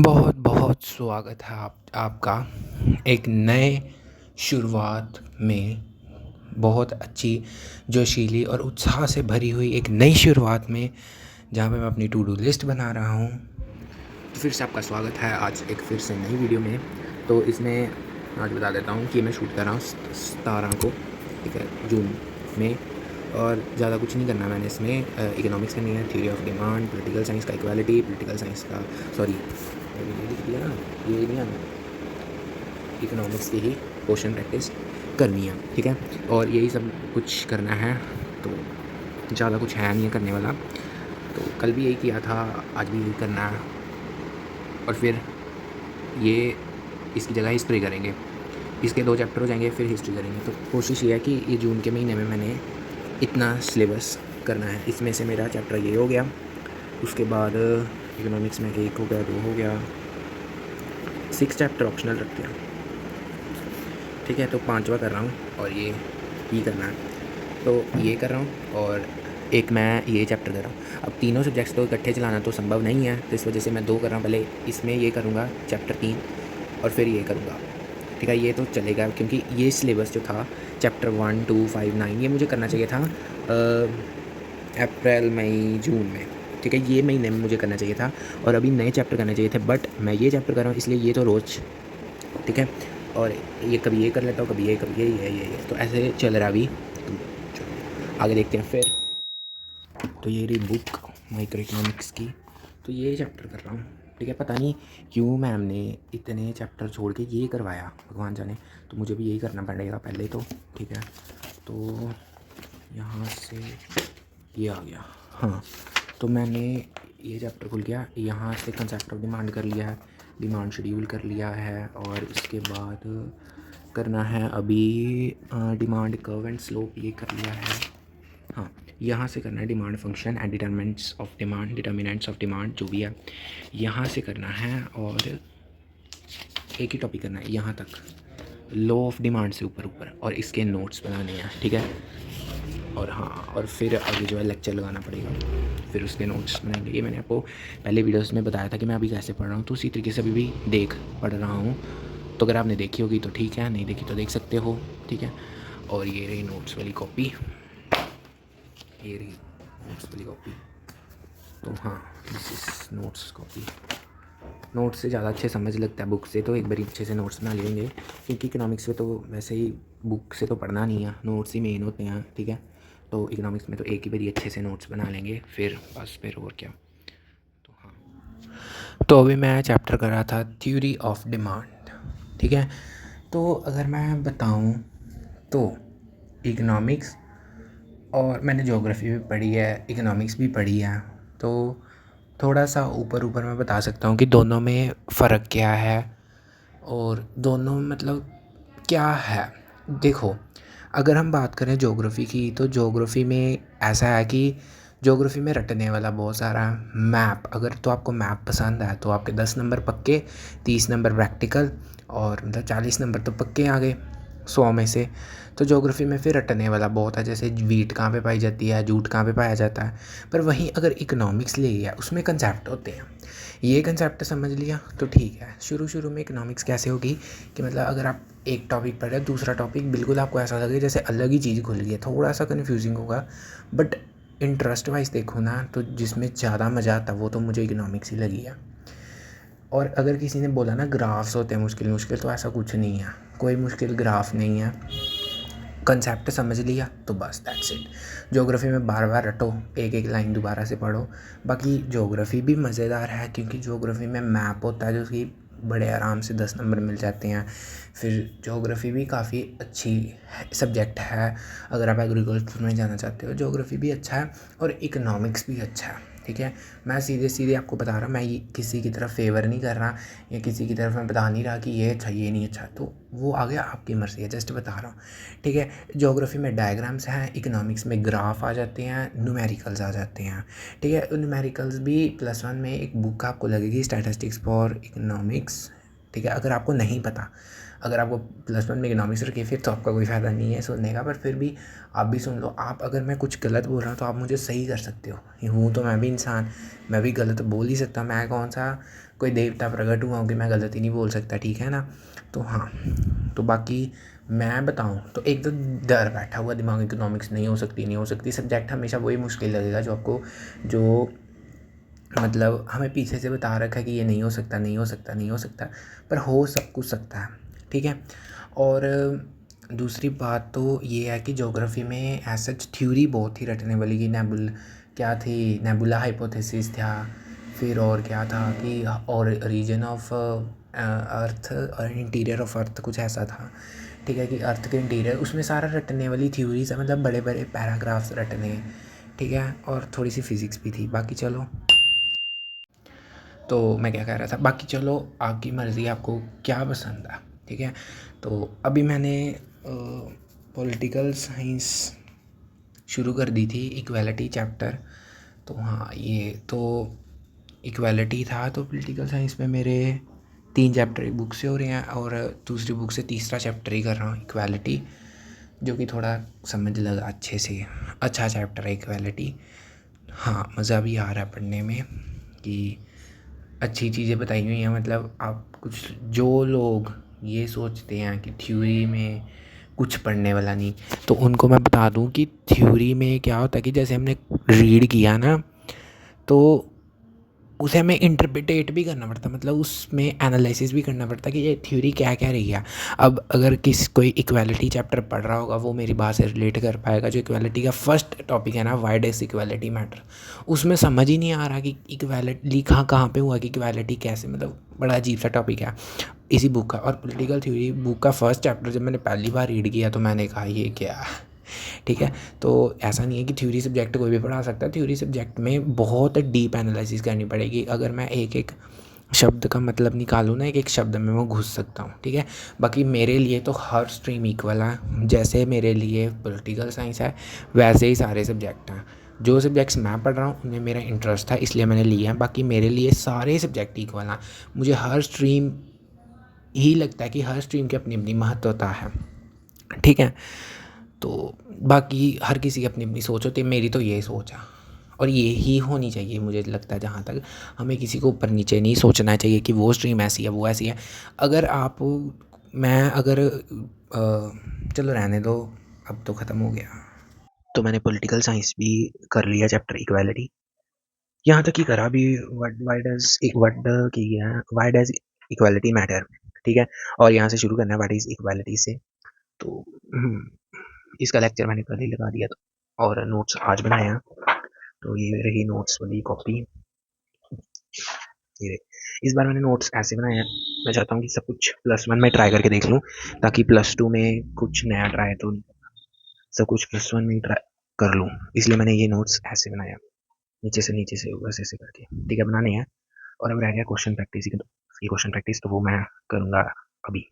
बहुत बहुत स्वागत है आपका एक नए शुरुआत में। बहुत अच्छी जोशीली और उत्साह से भरी हुई एक नई शुरुआत में, जहाँ पे मैं अपनी टू डू लिस्ट बना रहा हूँ। तो फिर से आपका स्वागत है आज एक फिर से नई वीडियो में। तो इसमें आज बता देता हूँ कि मैं शूट कर रहा हूँ 17 को, ठीक है, जून में। और ज़्यादा कुछ नहीं करना मैंने इसमें। इकोनॉमिक्स करनी है, theory of demand, political science का इक्वालिटी, पॉलिटिकल साइंस का सॉरी ये लिख दिया ना, ये नहीं आना, इकोनॉमिक्स की ही क्वेश्चन प्रैक्टिस करनी है, ठीक है। और यही सब कुछ करना है, तो ज़्यादा कुछ है नहीं करने वाला। तो कल भी यही किया था, आज भी यही करना है। और फिर ये इसकी जगह हिस्ट्री करेंगे, इसके 2 चैप्टर हो जाएंगे, फिर हिस्ट्री करेंगे। तो कोशिश ये है कि ये जून के महीने में मैंने इतना सिलेबस करना है। इसमें से मेरा चैप्टर ये हो गया, उसके बाद इकोनॉमिक्स में 1 हो गया, 2 हो गया, 6 चैप्टर ऑप्शनल रखते हैं, ठीक है। तो 5वां कर रहा हूँ और ये करना है, तो ये कर रहा हूँ। और एक मैं ये चैप्टर कर रहा हूँ। अब तीनों सब्जेक्ट्स तो इकट्ठे चलाना तो संभव नहीं है, तो इस वजह से मैं 2 कर रहा हूँ। पहले इसमें ये करूँगा चैप्टर 3 और फिर ये करूँगा, ठीक है। ये तो चलेगा क्योंकि ये सिलेबस जो था चैप्टर 1, 2, 5, 9 ये मुझे करना चाहिए था अप्रैल मई जून में, ठीक है। ये महीने में मुझे करना चाहिए था और अभी नए चैप्टर करने चाहिए थे, बट मैं ये चैप्टर कर रहा हूँ, इसलिए ये तो रोज़, ठीक है। और ये कभी ये कर लेता हूँ, कभी ये, कभी ये, तो ऐसे चल रहा अभी। तो चलो आगे देखते हैं फिर। तो ये रही बुक माइक्रो इकोनॉमिक्स की, तो ये चैप्टर कर रहा हूँ, ठीक है। पता नहीं क्यों मैम ने इतने चैप्टर छोड़ के ये करवाया, भगवान जाने। तो मुझे भी यही करना पड़ेगा पहले तो, ठीक है। तो यहाँ से ये आ गया, हाँ। तो मैंने ये चैप्टर खुल गया, यहाँ से कंसेप्ट ऑफ डिमांड कर लिया है, डिमांड शेड्यूल कर लिया है, और इसके बाद करना है अभी डिमांड कर्व एंड स्लोप, ये कर लिया है। हाँ, यहाँ से करना है demand function and determinants of demand, determinants of demand जो भी है यहाँ से करना है। और एक ही टॉपिक करना है यहाँ तक, लॉ ऑफ डिमांड से ऊपर ऊपर, और इसके नोट्स बनाने हैं, ठीक है। और हाँ, और फिर आगे जो है लेक्चर लगाना पड़ेगा, फिर उसके नोट्स बनाएंगे। ये मैंने आपको पहले वीडियोस में बताया था कि मैं अभी कैसे पढ़ रहा हूँ, तो उसी तरीके से अभी भी पढ़ रहा हूँ। तो अगर आपने देखी होगी तो ठीक है, नहीं देखी तो देख सकते हो, ठीक है। और ये रही नोट्स वाली कॉपी, ये रही नोट्स वाली कॉपी। तो हाँ, this is notes copy. Notes से ज़्यादा अच्छे समझ लगता है बुक से, तो एक बार अच्छे से नोट्स बना लेंगे, क्योंकि इकोनॉमिक्स में तो वैसे ही बुक से तो पढ़ना नहीं है, नोट्स ही मेन होते हैं, ठीक है। तो इकोनॉमिक्स में तो एक ही बारी अच्छे से नोट्स बना लेंगे, फिर बस, फिर और क्या। तो हाँ, तो अभी मैं चैप्टर कर रहा था थ्योरी ऑफ डिमांड, ठीक है। तो अगर मैं बताऊँ तो इकोनॉमिक्स, और मैंने ज्योग्राफी भी पढ़ी है, इकोनॉमिक्स भी पढ़ी है, तो थोड़ा सा ऊपर ऊपर मैं बता सकता हूँ कि दोनों में फ़र्क क्या है, और दोनों मतलब क्या है। देखो, अगर हम बात करें ज्योग्राफी की, तो ज्योग्राफी में ऐसा है कि ज्योग्राफी में रटने वाला बहुत सारा मैप, अगर तो आपको मैप पसंद है तो आपके 10 नंबर पक्के, 30 नंबर प्रैक्टिकल, और मतलब 40 नंबर तो पक्के आ गए 100 में से। तो ज्योग्राफी में फिर रटने वाला बहुत है, जैसे वीट कहाँ पे पाई जाती है, जूट कहाँ पे पाया जाता है। पर वहीं अगर इकोनॉमिक्स ले लिया, उसमें कंसेप्ट होते हैं, ये कंसेप्ट समझ लिया तो ठीक है। शुरू शुरू में इकोनॉमिक्स कैसे होगी कि मतलब अगर आप एक टॉपिक पढ़ रहे हो, दूसरा टॉपिक बिल्कुल आपको ऐसा लगे जैसे अलग ही चीज़ खुल गई है, थोड़ा सा कन्फ्यूजिंग होगा। बट इंटरेस्ट वाइज देखो ना, तो जिसमें ज़्यादा मज़ा आता वो तो मुझे इकोनॉमिक्स ही लगी है। और अगर किसी ने बोला ना ग्राफ्स होते हैं मुश्किल मुश्किल, तो ऐसा कुछ नहीं है, कोई मुश्किल ग्राफ नहीं है। कंसेप्ट समझ लिया तो बस दैट्स इट। ज्योग्राफी में बार बार रटो, एक एक लाइन दोबारा से पढ़ो। बाकी ज्योग्राफी भी मज़ेदार है, क्योंकि ज्योग्राफी में मैप होता है जो कि बड़े आराम से 10 नंबर मिल जाते हैं। फिर ज्योग्राफी भी काफ़ी अच्छी सब्जेक्ट है, अगर आप एग्रीकल्चर में जाना चाहते हो ज्योग्राफी भी अच्छा है, और इकोनॉमिक्स भी अच्छा है, ठीक है। मैं सीधे सीधे आपको बता रहा हूँ, मैं ये किसी की तरफ फेवर नहीं कर रहा, या किसी की तरफ मैं बता नहीं रहा कि ये अच्छा ये नहीं अच्छा, तो वो आ गया आपकी मर्ज़ी है, जस्ट बता रहा हूँ, ठीक है। ज्योग्राफी में डायग्राम्स हैं, इकोनॉमिक्स में ग्राफ आ जाते हैं, न्यूमेरिकल्स आ जाते हैं, ठीक है। न्यूमेरिकल्स भी +1 में एक बुक आपको लगेगी, स्टैटिस्टिक्स फॉर इकोनॉमिक्स, ठीक है। अगर आपको नहीं पता, अगर आपको +1 में इकोनॉमिक्स रखी फिर तो आपका कोई फ़ायदा नहीं है सुनने का, पर फिर भी आप भी सुन लो। आप अगर मैं कुछ गलत बोल रहा हूँ तो आप मुझे सही कर सकते हो, हूँ तो मैं भी इंसान, मैं भी गलत बोल ही सकता, मैं कौन सा कोई देवता प्रकट हुआ हूँ कि मैं गलत ही नहीं बोल सकता, ठीक है ना। तो हाँ, तो बाकी मैं बताऊँ तो एक तो डर बैठा हुआ दिमाग, इकोनॉमिक्स नहीं हो सकती, नहीं हो सकती। सब्जेक्ट हमेशा वही मुश्किल लगेगा जो आपको, जो मतलब हमें पीछे से बता रखा है कि ये नहीं हो सकता, नहीं हो सकता, नहीं हो सकता, पर हो सब कुछ सकता है, ठीक है। और दूसरी बात तो ये है कि ज्योग्राफी में एज सच थ्योरी बहुत ही रटने वाली की, नेबुल क्या थी, नेबुला हाइपोथेसिस था, फिर और क्या था कि और रीजन ऑफ अर्थ और इंटीरियर ऑफ अर्थ कुछ ऐसा था, ठीक है, कि अर्थ के इंटीरियर, उसमें सारा रटने वाली थ्योरीज है, मतलब बड़े बड़े पैराग्राफ्स रटने, ठीक है। और थोड़ी सी फिज़िक्स भी थी। बाकी चलो, तो मैं क्या कह रहा था, बाकी चलो आपकी मर्ज़ी, आपको क्या पसंद है, ठीक है। तो अभी मैंने पॉलिटिकल साइंस शुरू कर दी थी, इक्वालिटी चैप्टर। तो हाँ, ये तो इक्वालिटी था, तो पॉलिटिकल साइंस में मेरे 3 चैप्टर एक बुक से हो रहे हैं और दूसरी बुक से तीसरा चैप्टर ही कर रहा हूँ, इक्वालिटी, जो कि थोड़ा समझ लगा अच्छे से, अच्छा चैप्टर है इक्वालिटी। हाँ, मज़ा भी आ रहा है पढ़ने में कि अच्छी चीज़ें बताई हुई हैं। मतलब आप कुछ, जो लोग ये सोचते हैं कि थ्योरी में कुछ पढ़ने वाला नहीं, तो उनको मैं बता दूं कि थ्योरी में क्या होता है कि जैसे हमने रीड किया ना, तो उसे हमें इंटरप्रिटेट भी करना पड़ता, मतलब उसमें एनालिसिस भी करना पड़ता कि ये थ्योरी क्या कह रही है। अब अगर कोई इक्वालिटी चैप्टर पढ़ रहा होगा, वो मेरी बात से रिलेट कर पाएगा। जो इक्वालिटी का फर्स्ट टॉपिक है ना, व्हाई डज इक्वालिटी मैटर, उसमें समझ ही नहीं आ रहा कि इक्वालिटी लिखा कहाँ पे हुआ, कि इक्वालिटी कैसे, मतलब बड़ा अजीब सा टॉपिक है इसी बुक का। और पॉलिटिकल थ्योरी बुक का फर्स्ट चैप्टर जब मैंने पहली बार रीड किया तो मैंने कहा ये क्या है, ठीक है। तो ऐसा नहीं है कि थ्योरी सब्जेक्ट कोई भी पढ़ा सकता है, थ्योरी सब्जेक्ट में बहुत डीप एनालिसिस करनी पड़ेगी। अगर मैं एक एक शब्द का मतलब निकालूँ ना, एक एक शब्द में मैं घुस सकता हूँ, ठीक है। बाकी मेरे लिए तो हर स्ट्रीम इक्वल है, जैसे मेरे लिए पॉलिटिकल साइंस है वैसे ही सारे सब्जेक्ट हैं। जो सब्जेक्ट्स मैं पढ़ रहा हूँ उनमें मेरा इंटरेस्ट था इसलिए मैंने लिया है, बाकी मेरे लिए सारे सब्जेक्ट इक्वल हैं। मुझे हर स्ट्रीम ही लगता है कि हर स्ट्रीम की अपनी अपनी महत्वता है, ठीक है। तो बाकी हर किसी की अपनी अपनी सोच होती है, मेरी तो यही सोच है और ये ही होनी चाहिए मुझे लगता है। जहाँ तक हमें किसी को ऊपर नीचे नहीं सोचना चाहिए कि वो स्ट्रीम ऐसी है वो ऐसी है। अगर आप, मैं अगर चलो रहने दो, अब तो ख़त्म हो गया। तो मैंने पॉलिटिकल साइंस भी कर लिया चैप्टर इक्वालिटी, यहाँ तक ही करा अभी। व्हाट डज इक्वालिटी मैटर, ठीक है। और यहाँ से शुरू करना है व्हाट इज़ इक्वालिटी से। तो इसका लेक्चर मैंने कल ही लगा दिया था और नोट्स आज बनाया। तो ये रही नोट्स वाली कॉपी, ये इस बार मैंने नोट्स ऐसे बनाए हैं, मैं चाहता हूँ कि सब कुछ +1 में ट्राई करके देख लूँ, ताकि +2 में कुछ नया ट्राई तो सब कुछ +1 में ही ट्राई कर लूँ। इसलिए मैंने ये नोट्स ऐसे बनाया, नीचे से वैसे ऐसे करके, ठीक है, बनाने हैं। और अब रह गया क्वेश्चन प्रैक्टिस, ये क्वेश्चन प्रैक्टिस तो वो मैं करूँगा अभी।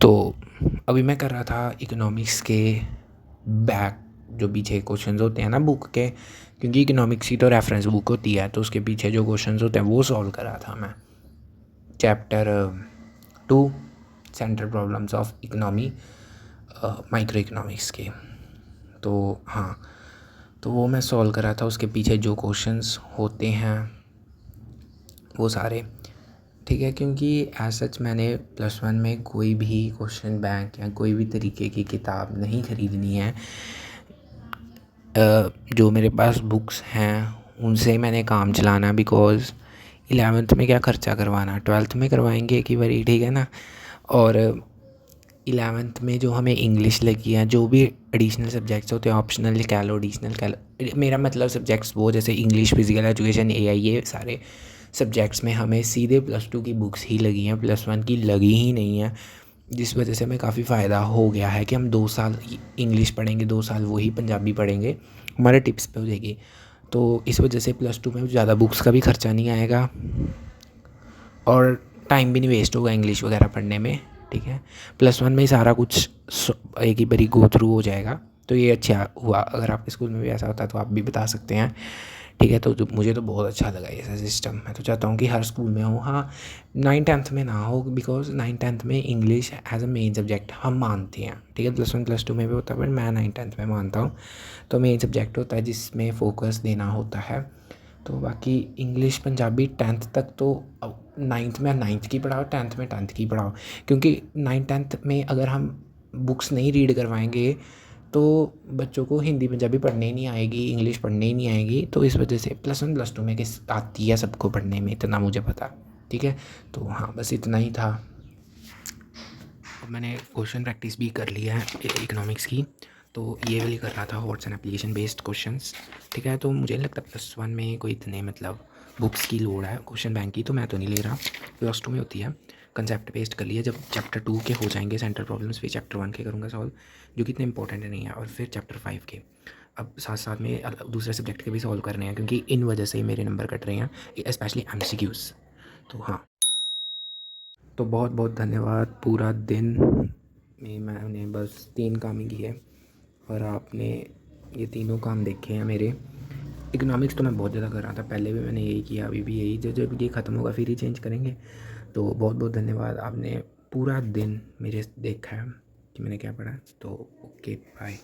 तो अभी मैं कर रहा था इकोनॉमिक्स के बैक, जो पीछे क्वेश्चंस होते हैं ना बुक के, क्योंकि इकोनॉमिक्स की तो रेफरेंस बुक होती है, तो उसके पीछे जो क्वेश्चंस होते हैं वो सॉल्व कर रहा था मैं। Chapter 2 central problems of economy, micro economics के। तो हाँ, तो वो मैं सॉल्व कर रहा था, उसके पीछे जो क्वेश्चंस होते हैं वो सारे, ठीक है। क्योंकि एज सच मैंने +1 में कोई भी क्वेश्चन बैंक या कोई भी तरीके की किताब नहीं ख़रीदनी है। जो मेरे पास बुक्स हैं उनसे ही मैंने काम चलाना, बिकॉज़ 11th में क्या ख़र्चा करवाना, 12th में करवाएंगे एक ही बारी, ठीक है ना। और 11th में जो हमें इंग्लिश लगी है, जो भी एडिशनल सब्जेक्ट्स होते हैं, ऑप्शनल कह लो, एडिशनल कह लो, मेरा मतलब सब्जेक्ट्स वो जैसे इंग्लिश, फिजिकल एजुकेशन, एआई, ये सारे सब्जेक्ट्स में हमें सीधे +2 की बुक्स ही लगी हैं, +1 की लगी ही नहीं है। जिस वजह से हमें काफ़ी फ़ायदा हो गया है कि हम 2 साल इंग्लिश पढ़ेंगे, 2 साल वही पंजाबी पढ़ेंगे, हमारे टिप्स पे हो जाएगी। तो इस वजह से +2 में ज़्यादा बुक्स का भी ख़र्चा नहीं आएगा और टाइम भी नहीं वेस्ट होगा इंग्लिश वगैरह पढ़ने में, ठीक है। +1 में ही सारा कुछ एक ही बारी गो थ्रू हो जाएगा। तो ये अच्छा हुआ, अगर आपके स्कूल में भी ऐसा होता है तो आप भी बता सकते हैं, ठीक है। तो मुझे तो बहुत अच्छा लगा ये सिस्टम। मैं तो चाहता हूँ कि हर स्कूल में हो। हाँ, 9th-10th में ना हो, बिकॉज 9th-10th में English as a main subject हम मानते हैं, ठीक है। +1 +2 में भी होता है, बट मैं 9th-10th में मानता हूँ। तो मेन सब्जेक्ट होता है जिसमें फ़ोकस देना होता है। तो बाकी इंग्लिश पंजाबी 10th तक तो 9th में 9th की पढ़ाओ, 10th में 10th की पढ़ाओ, क्योंकि 9th-10th में अगर हम बुक्स नहीं रीड करवाएंगे तो बच्चों को हिंदी पंजाबी पढ़ने ही नहीं आएगी, इंग्लिश पढ़ने ही नहीं आएगी। तो इस वजह से +1 +2 में किस आती है सबको पढ़ने में, इतना मुझे पता, ठीक है। तो हाँ, बस इतना ही था। अब मैंने क्वेश्चन प्रैक्टिस भी कर लिया है इकोनॉमिक्स की, तो ये वाली कर रहा था what's an application based questions, ठीक है। तो मुझे नहीं लगता +1 में कोई इतने मतलब बुक्स की लोड है क्वेश्चन बैंक की, तो मैं तो नहीं ले रहा। +2 में होती है। कंसेप्ट बेस्ड कर लिया। जब चैप्टर 2 के हो जाएंगे सेंट्रल प्रॉब्लम्स, फिर चैप्टर 1 के करूँगा सॉल्व, जो कि इतने इंपॉर्टेंट नहीं है, और फिर चैप्टर 5 के। अब साथ साथ में दूसरे सब्जेक्ट के भी सॉल्व करने हैं, क्योंकि इन वजह से ही मेरे नंबर कट रहे हैं, स्पेशली MCQs। तो हाँ, तो बहुत बहुत धन्यवाद। पूरा दिन में मैंने बस 3 काम ही किए, और आपने ये तीनों काम देखे हैं मेरे। इकोनॉमिक्स तो मैं बहुत ज़्यादा कर रहा था, पहले भी मैंने यही किया, अभी भी यही। जब ये ख़त्म होगा फिर ही चेंज करेंगे। तो बहुत बहुत धन्यवाद, आपने पूरा दिन मेरे देखा है कि मैंने क्या पढ़ा। तो ओके, बाय।